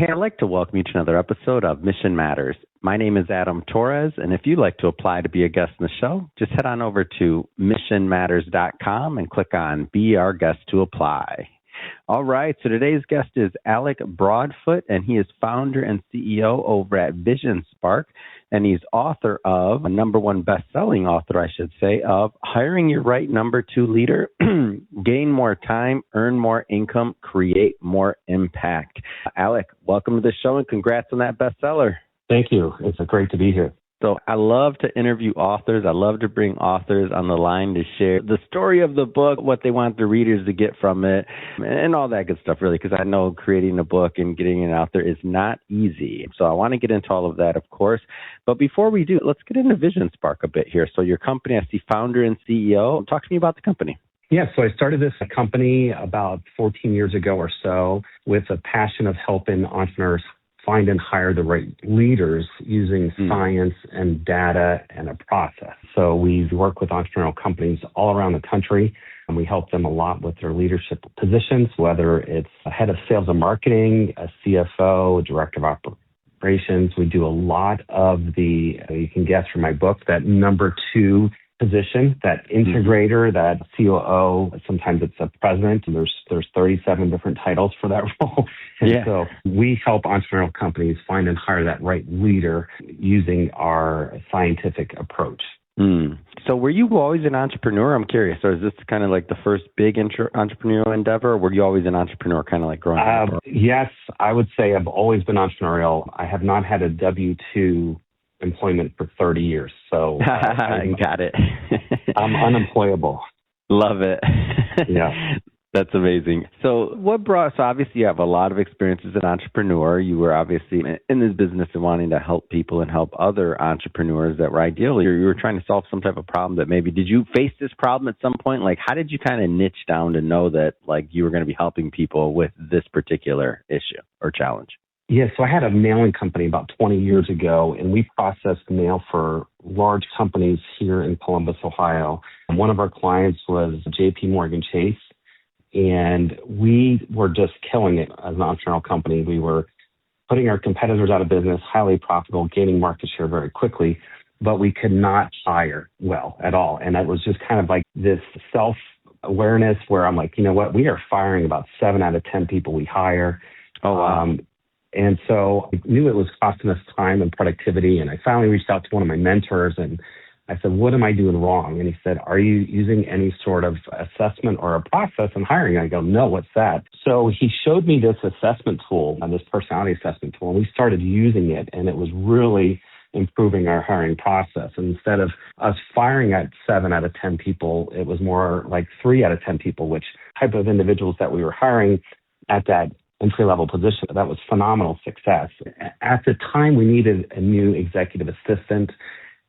Hey, I'd like to welcome you to another episode of Mission Matters. My name is Adam Torres, and if you'd like to apply to be a guest in the show, just head on over to missionmatters.com and click on Be Our Guest to apply. All right, so today's guest is Alec Broadfoot, and he is founder and CEO over at Vision Spark, and he's author of, a number one best-selling author, I should say, of Hiring Your Right Number Two Leader, Gain More Time, Earn More Income, Create More Impact. Alec, welcome to the show, and congrats on that bestseller. Thank you. It's great to be here. So I love to interview authors. I love to bring authors on the line to share the story of the book, what they want the readers to get from it, and all that good stuff, really, because I know creating a book and getting it out there is not easy. So I want to get into all of that, of course. But before we do, let's get into Vision Spark a bit here. So your company, I see founder and CEO. Talk to me about the company. Yeah, so I started this company about 14 years ago or so with a passion of helping entrepreneurs find and hire the right leaders using science and data and a process. So we work with entrepreneurial companies all around the country, and we help them a lot with their leadership positions, whether it's a head of sales and marketing, a CFO, a director of operations. We do a lot of you can guess from my book, that number two position, that integrator, that COO, sometimes it's a president, and there's 37 different titles for that role. And so we help entrepreneurial companies find and hire that right leader using our scientific approach. So were you always an entrepreneur? I'm curious. So is this kind of like the first big entrepreneurial endeavor, or were you always an entrepreneur kind of like growing up? Yes, I would say I've always been entrepreneurial. I have not had a W-2 employment for 30 years. So got it. I'm unemployable. Love it. Yeah. That's amazing. So obviously you have a lot of experience as an entrepreneur. You were obviously in this business and wanting to help people and help other entrepreneurs that were ideally, you were trying to solve some type of problem that maybe, did you face this problem at some point? Like, how did you kind of niche down to know that like you were going to be helping people with this particular issue or challenge? Yeah, so I had a mailing company about 20 years ago, and we processed mail for large companies here in Columbus, Ohio. And one of our clients was JP Morgan Chase, and we were just killing it as an entrepreneurial company. We were putting our competitors out of business, highly profitable, gaining market share very quickly, but we could not hire well at all. And it was just kind of like this self-awareness where I'm like, you know what, we are firing about 7 out of 10 people we hire. Oh, wow. And so I knew it was costing us time and productivity. And I finally reached out to one of my mentors and I said, what am I doing wrong? And he said, are you using any sort of assessment or a process in hiring? I go, no, what's that? So he showed me this assessment tool, this personality assessment tool, and we started using it. And it was really improving our hiring process. And instead of us firing at 7 out of 10 people, it was more like 3 out of 10 people, which type of individuals that we were hiring at that entry-level position. That was phenomenal success. At the time, we needed a new executive assistant,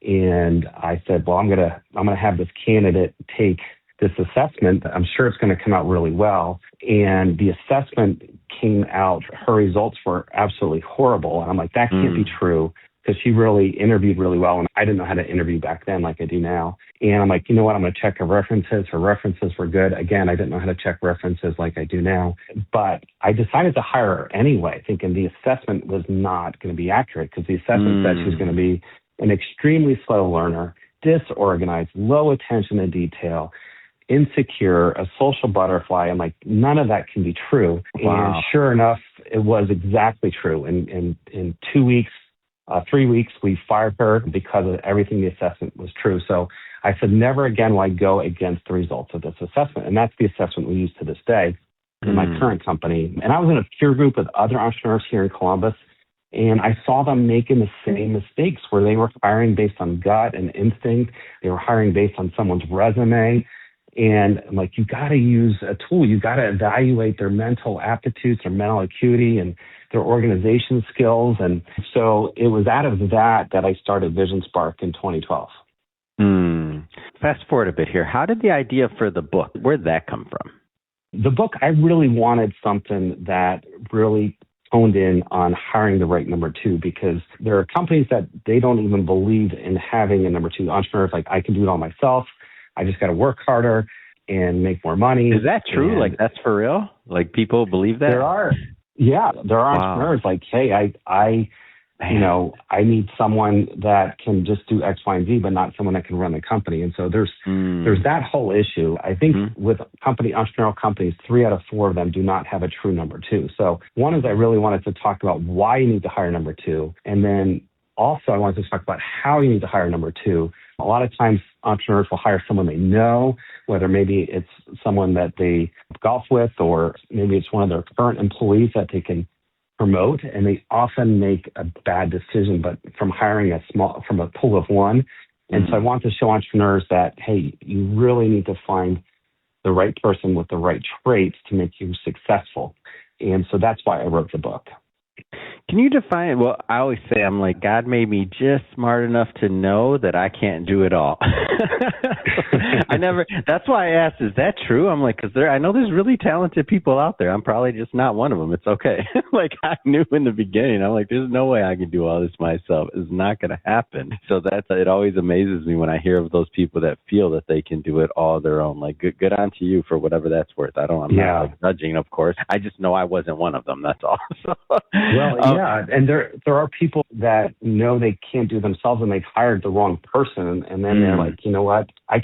and I said, well, I'm gonna have this candidate take this assessment. I'm sure it's going to come out really well. And the assessment came out, her results were absolutely horrible. And I'm like, that can't be true, because she really interviewed really well. And I didn't know how to interview back then like I do now. And I'm like, you know what? I'm going to check her references. Her references were good. Again, I didn't know how to check references like I do now. But I decided to hire her anyway, thinking the assessment was not going to be accurate, because the assessment said she was going to be an extremely slow learner, disorganized, low attention to detail, insecure, a social butterfly. I'm like, none of that can be true. Wow. And sure enough, it was exactly true. In 2 weeks, 3 weeks, we fired her because of everything the assessment was true. So I said, never again will I go against the results of this assessment. And that's the assessment we use to this day in my current company. And I was in a peer group with other entrepreneurs here in Columbus, and I saw them making the same mistakes where they were hiring based on gut and instinct. They were hiring based on someone's resume. And I'm like, you got to use a tool. You got to evaluate their mental aptitudes, their mental acuity, and their organization skills. And so it was out of that I started Vision Spark in 2012. Fast forward a bit here. How did the idea for the book, where did that come from? The book, I really wanted something that really honed in on hiring the right number two, because there are companies that they don't even believe in having a number two. Entrepreneurs like, I can do it all myself. I just got to work harder and make more money. Is that true? Like, that's for real? Like, people believe that? Yeah, there are Wow. entrepreneurs like, hey, I need someone that can just do X, Y, and Z, but not someone that can run the company. And so there's that whole issue. I think with entrepreneurial companies, 3 out of 4 of them do not have a true number 2. So one is I really wanted to talk about why you need to hire number 2. And then also I wanted to talk about how you need to hire number 2. A lot of times entrepreneurs will hire someone they know, whether maybe it's someone that they golf with, or maybe it's one of their current employees that they can promote, and they often make a bad decision, but from hiring from a pool of one. And so I want to show entrepreneurs that, hey, you really need to find the right person with the right traits to make you successful. And so that's why I wrote the book. Can you define it? Well, I always say, I'm like, God made me just smart enough to know that I can't do it all. That's why I asked, is that true? I'm like, because I know there's really talented people out there. I'm probably just not one of them. It's okay. Like, I knew in the beginning, I'm like, there's no way I can do all this myself. It's not going to happen. So it always amazes me when I hear of those people that feel that they can do it all their own. Like, good on to you for whatever that's worth. I'm not like judging, of course. I just know I wasn't one of them. That's all. Yeah, and there are people that know they can't do themselves, and they've hired the wrong person, and then they're like, you know what, I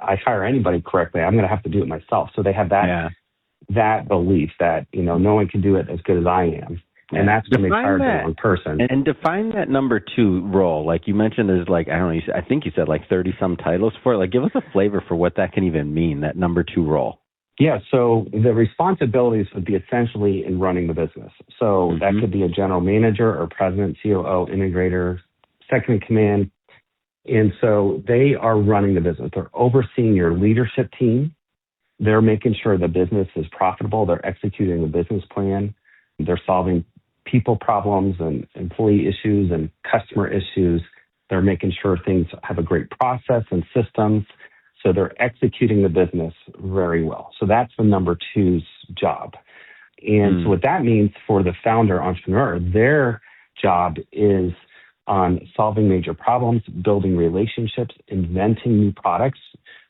hire anybody correctly. I'm going to have to do it myself. So they have that belief that, no one can do it as good as I am. And that's when they hired the wrong person. And define that number 2 role. Like you mentioned, there's like, I don't know, I think you said like 30 some titles for it. Like, give us a flavor for what that can even mean, that number 2 role. Yeah, so the responsibilities would be essentially in running the business. So that could be a general manager or president, COO, integrator, second in command. And so they are running the business. They're overseeing your leadership team. They're making sure the business is profitable. They're executing the business plan. They're solving people problems and employee issues and customer issues. They're making sure things have a great process and systems. So they're executing the business very well. So that's the number 2's job. And so what that means for the founder entrepreneur, their job is on solving major problems, building relationships, inventing new products,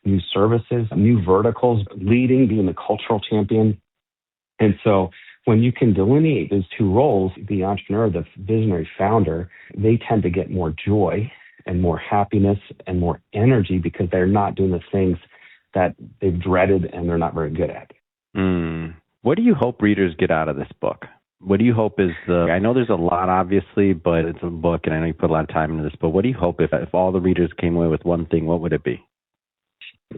new services, new verticals, leading, being the cultural champion. And so when you can delineate those 2 roles, the entrepreneur, the visionary founder, they tend to get more joy and more happiness and more energy because they're not doing the things that they've dreaded and they're not very good at. What do you hope readers get out of this book? What do you hope is I know there's a lot, obviously, but it's a book, and I know you put a lot of time into this, but what do you hope if all the readers came away with one thing, what would it be?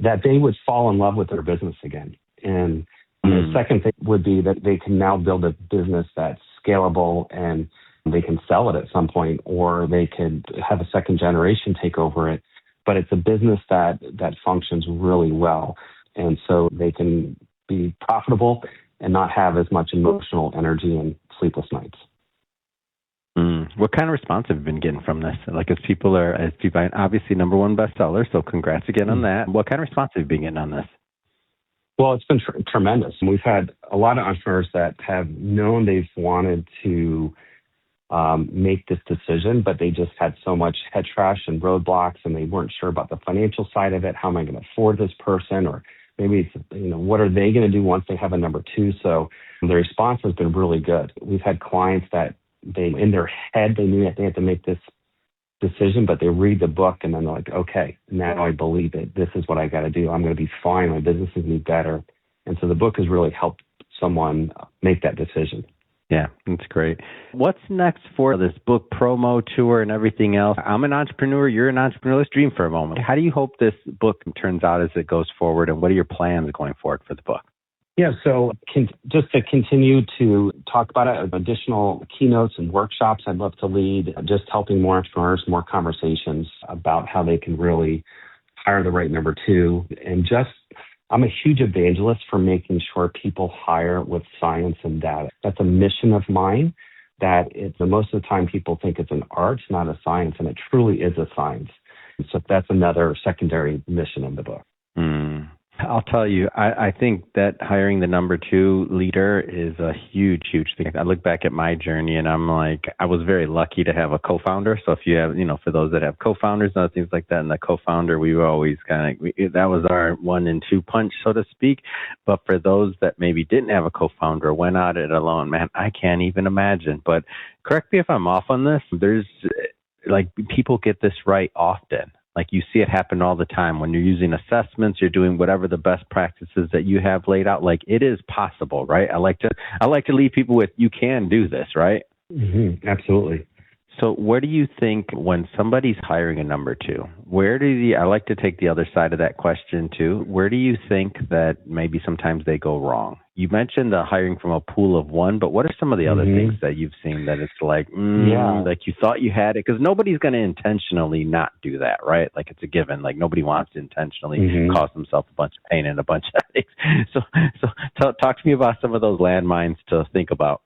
That they would fall in love with their business again. And the second thing would be that they can now build a business that's scalable and they can sell it at some point, or they could have a second generation take over it. But it's a business that functions really well. And so they can be profitable and not have as much emotional energy and sleepless nights. What kind of response have you been getting from this? Like, as people obviously number 1 bestseller, so congrats again on that. What kind of response have you been getting on this? Well, it's been tremendous. We've had a lot of entrepreneurs that have known they've wanted to make this decision, but they just had so much head trash and roadblocks, and they weren't sure about the financial side of it. How am I going to afford this person? Or maybe it's, what are they going to do once they have a number 2? So the response has been really good. We've had clients that in their head, they knew that they had to make this decision, but they read the book and then they're like, okay, now I believe it. This is what I got to do. I'm going to be fine. My business is going to be better. And so the book has really helped someone make that decision. Yeah, that's great. What's next for this book promo tour and everything else? I'm an entrepreneur. You're an entrepreneur. Let's dream for a moment. How do you hope this book turns out as it goes forward, and what are your plans going forward for the book? Yeah, so just to continue to talk about it, additional keynotes and workshops I'd love to lead, just helping more entrepreneurs, more conversations about how they can really hire the right number 2. And I'm a huge evangelist for making sure people hire with science and data. That's a mission of mine, that most of the time people think it's an art, not a science, and it truly is a science. So that's another secondary mission of the book. I'll tell you, I think that hiring the number two leader is a huge, huge thing. I look back at my journey and I'm like, I was very lucky to have a co-founder. So if you have, for those that have co-founders and other things like that, and the co-founder, we were always that was our 1-2 punch, so to speak. But for those that maybe didn't have a co-founder, went at it alone, man, I can't even imagine. But correct me if I'm off on this. There's like people get this right often. Like you see it happen all the time when you're using assessments, you're doing whatever the best practices that you have laid out. Like it is possible, right? I like to leave people with, you can do this, right? Mm-hmm. Absolutely. So where do you think when somebody's hiring a number two, I like to take the other side of that question too. Where do you think that maybe sometimes they go wrong? You mentioned the hiring from a pool of one, but what are some of the other things that you've seen that it's like, like you thought you had it? Because nobody's going to intentionally not do that, right? Like it's a given. Like nobody wants to intentionally cause themselves a bunch of pain and a bunch of headaches. So talk to me about some of those landmines to think about.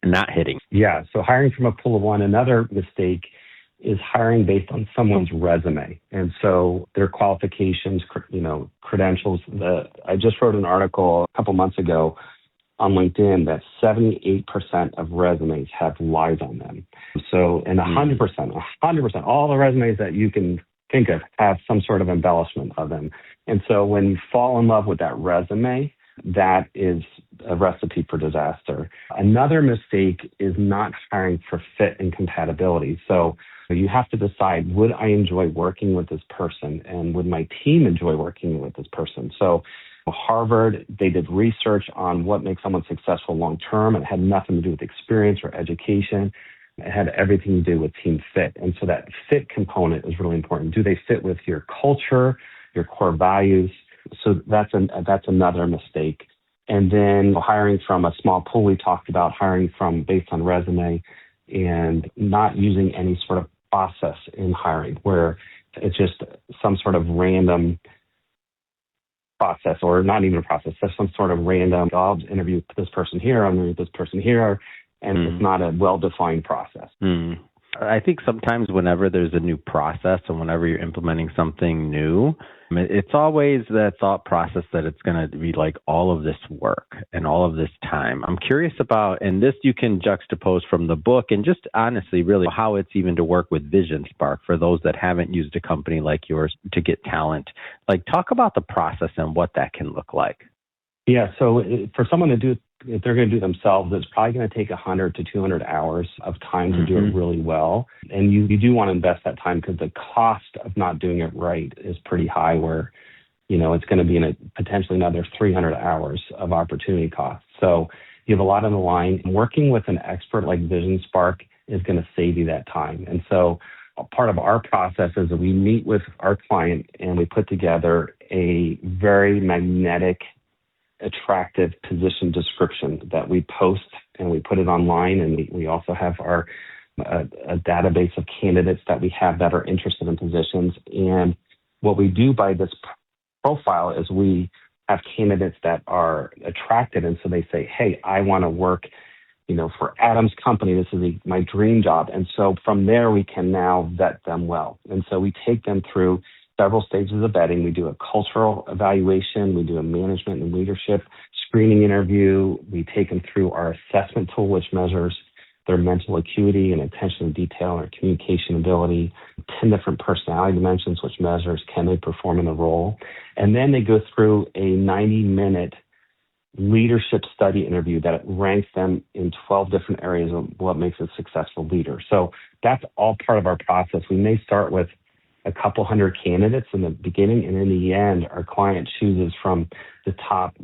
Not hitting. Yeah. So hiring from a pool of one, another mistake is hiring based on someone's resume. And so their qualifications, credentials. I just wrote an article a couple months ago on LinkedIn that 78% of resumes have lies on them. So, and 100%, all the resumes that you can think of have some sort of embellishment of them. And so when you fall in love with that resume, that is a recipe for disaster. Another mistake is not hiring for fit and compatibility. So you have to decide, would I enjoy working with this person and would my team enjoy working with this person? So Harvard, they did research on what makes someone successful long-term. It had nothing to do with experience or education. It had everything to do with team fit. And so that fit component is really important. Do they fit with your culture, your core values? So that's another mistake. And then hiring from a small pool, we talked about hiring from based on resume and not using any sort of process in hiring where it's just some sort of random process, or not even a process, just some sort of random jobs, interview this person here, interview this person here, and it's not a well-defined process. I think sometimes whenever there's a new process and whenever you're implementing something new, it's always that thought process that it's going to be like all of this work and all of this time. I'm curious about, and this you can juxtapose from the book and just honestly really how it's even to work with Vision Spark for those that haven't used a company like yours to get talent. Like talk about the process and what that can look like. Yeah, so for someone to do, if they're going to do it themselves, it's probably going to take 100 to 200 hours of time to do it really well. And you do want to invest that time because the cost of not doing it right is pretty high where, it's going to be potentially another 300 hours of opportunity cost. So you have a lot on the line. Working with an expert like Vision Spark is going to save you that time. And so part of our process is that we meet with our client and we put together a very magnetic, attractive position description that we post and we put it online, and we also have a database of candidates that we have that are interested in positions. And what we do by this profile is we have candidates that are attracted, and so they say, hey, I want to work for Adam's company. This is my dream job. And so from there we can now vet them well. And so we take them through several stages of vetting. We do a cultural evaluation. We do a management and leadership screening interview. We take them through our assessment tool, which measures their mental acuity and attention to detail and communication ability, 10 different personality dimensions, which measures can they perform in the role. And then they go through a 90-minute leadership study interview that ranks them in 12 different areas of what makes a successful leader. So that's all part of our process. We may start with a couple hundred candidates in the beginning, and in the end, our client chooses from the top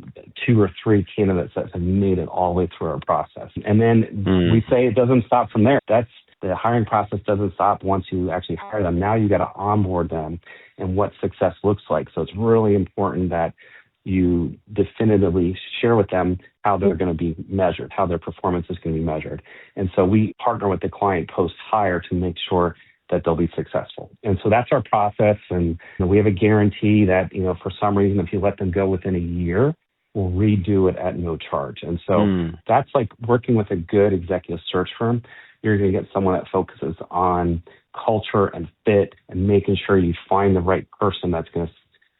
2 or 3 candidates that have made it all the way through our process. And then we say it doesn't stop from there. The hiring process doesn't stop once you actually hire them. Now you got to onboard them and what success looks like. So it's really important that you definitively share with them how they're going to be measured, how their performance is going to be measured. And so we partner with the client post-hire to make sure that they'll be successful. And so that's our process. And we have a guarantee that, for some reason, if you let them go within a year, we'll redo it at no charge. And so that's like working with a good executive search firm. You're going to get someone that focuses on culture and fit and making sure you find the right person that's going to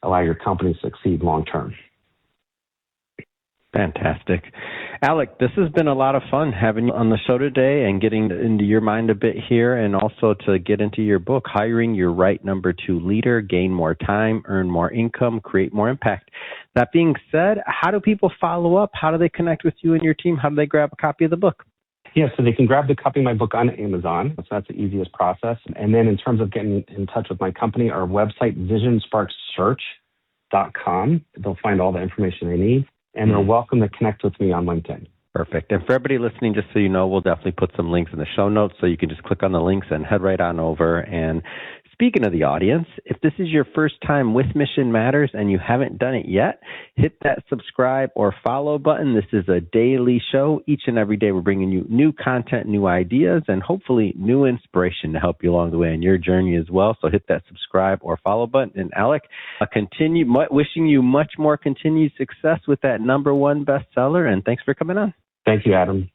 allow your company to succeed long term. Fantastic. Alec, this has been a lot of fun having you on the show today and getting into your mind a bit here, and also to get into your book, Hiring Your Right Number 2 Leader, Gain More Time, Earn More Income, Create More Impact. That being said, how do people follow up? How do they connect with you and your team? How do they grab a copy of the book? Yeah, so they can grab the copy of my book on Amazon. So that's the easiest process. And then in terms of getting in touch with my company, our website, visionsparksearch.com. They'll find all the information they need. And they're welcome to connect with me on LinkedIn. Perfect. And for everybody listening, just so you know, we'll definitely put some links in the show notes, so you can just click on the links and head right on over. And speaking of the audience, if this is your first time with Mission Matters and you haven't done it yet, hit that subscribe or follow button. This is a daily show. Each and every day we're bringing you new content, new ideas, and hopefully new inspiration to help you along the way on your journey as well. So hit that subscribe or follow button. And Alec, wishing you much more continued success with that #1 bestseller, and thanks for coming on. Thank you, Adam.